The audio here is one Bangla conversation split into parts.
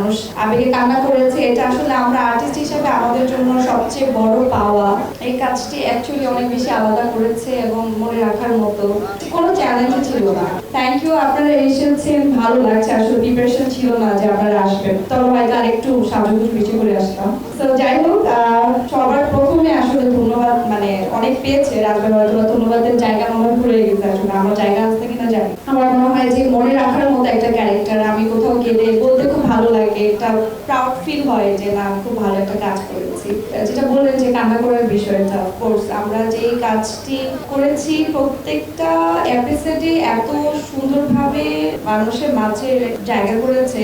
মানুষ আবেগে কান্না করেছে, এটা আসলে আমরা আর্টিস্ট হিসেবে আমাদের জন্য সবচেয়ে বড় পাওয়া। এই কাজটি অ্যাকচুয়ালি অনেক বেশি আলাদা করেছে এবং মনে রাখার মতো কোনো চ্যালেঞ্জ ছিল না। থ্যাংক ইউ, আপনারা এসেছেন, ভালো লাগছে। আসলে প্রিপারেশন ছিল না যে আপনারা আসবেন, তবে হয়তো আর একটু সাজুগুজু বেশি করে আসতাম। তো যাই হোক, সবার প্রথমে আসলে ধন্যবাদ, মানে অনেক পেয়েছে রাজবাড়ি, হয়তো ধন্যবাদের জায়গা মনে ভরে গেছে। আসলে আমার জায়গা আছে কিনা জানি, আমার মনে হয় যে মনে রাখার মতো একটা ক্যারেক্টার। আমি কোথাও গেলে বলতে খুব ভালো লাগে, একটা প্রাউড ফিল হয় যে না, খুব ভালো একটা কাজ করেছি। যেটা বললেন যে কান্না করার বিষয়টা, অফকোর্স আমরা যে কাজটি করেছি প্রত্যেকটা এপিসোডে এত সুন্দরভাবে মানুষের মাঝে জায়গা করেছে।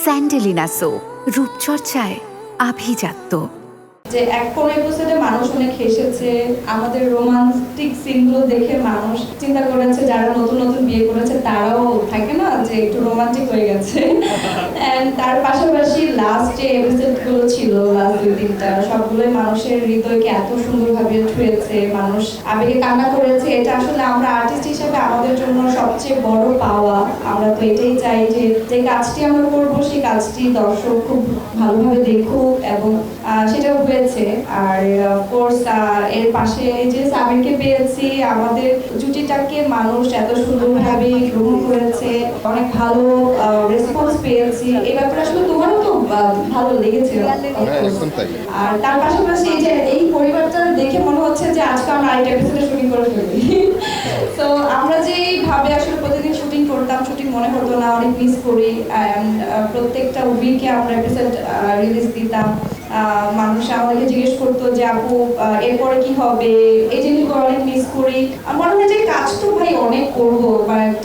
স্যান্ডেলিনা সো, রূপচর্চায় আভিজাত্য। যে এক কোন এপিসোডে মানুষ অনেক হেসেছে, আমাদের রোমান্টিক সিনগুলো দেখে মানুষ চিন্তা করেছে যারা নতুন নতুন বিয়ে করেছে তারাও থাকে না যে একটু রোমান্টিক হয়ে গেছে। এন্ড তার পাশাপাশি লাস্ট যে এপিসোডগুলো ছিল, লাস্ট 2-3টা, সবগুলোই মানুষের হৃদয়কে এত সুন্দরভাবে ছুঁয়েছে, মানুষ আবেগে কান্না করেছে। এটা আসলে আমরা আর্টিস্ট হিসেবে আমাদের জন্য সবচেয়ে বড় পাওয়া। আমরা তো এটাই চাই যে যে কাজটি আমরা করবো সেই কাজটি দর্শক খুব ভালোভাবে দেখুক, এবং সেটাও হয়েছে। আর অফকোর্স এর পাশে যে সাবিরকে পেয়েছি, আমাদের জুটিটাকে মানুষ এত সুন্দরভাবে গ্রহণ করেছে, অনেক ভালো রেসপন্স পেয়েছি। এই ব্যাপারে আসলে তোমারও তো ভালো লেগেছে। আর তার পাশাপাশি যে এই পরিবারটা দেখে মনে হচ্ছে যে আজকে আমরা আরেকটা এপিসোডে শুটিং করে ফেলি। তো আমরা যেভাবে আসলে প্রতিদিন শুটিং করতাম, শুটিং মনে হতো না, অনেক মিস করি। প্রত্যেকটা উইকে আমরা এপিসোড রিলিজ দিতাম। মানুষ আমাদেরকে জিজ্ঞেস করতো যে আপু এরপরে কি হবে, এই জিনিসগুলো অনেক মিস করি। আমার মনে হয় যে কাজ তো ভাই অনেক করবো, বাট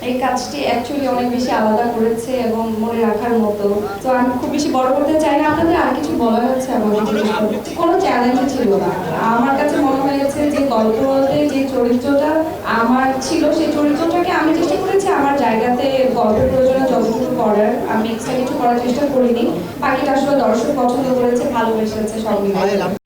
এই কাজটি অ্যাকচুয়ালি অনেক বেশি আলাদা করেছে এবং মনে রাখার মতো। তো আমি খুব বেশি বড় করতে চাই না। আপনাদের আর কিছু বলা হচ্ছে আমাকে জিজ্ঞেস করতে, কোনো চ্যালেঞ্জ ছিল না। আমার কাছে মনে হয়েছে যে গল্প বলতে যে চরিত্রটা আমার ছিল, সেই চরিত্রটাকে আমি চেষ্টা করেছি আমার জায়গাতে গল্পের প্রয়োজনে যতটুকু করার। আমি এক্সট্রা কিছু করার চেষ্টা করিনি। বাকিটা আসলে দর্শক পছন্দ করেছে, ভালোবেসেছে সব মিলে।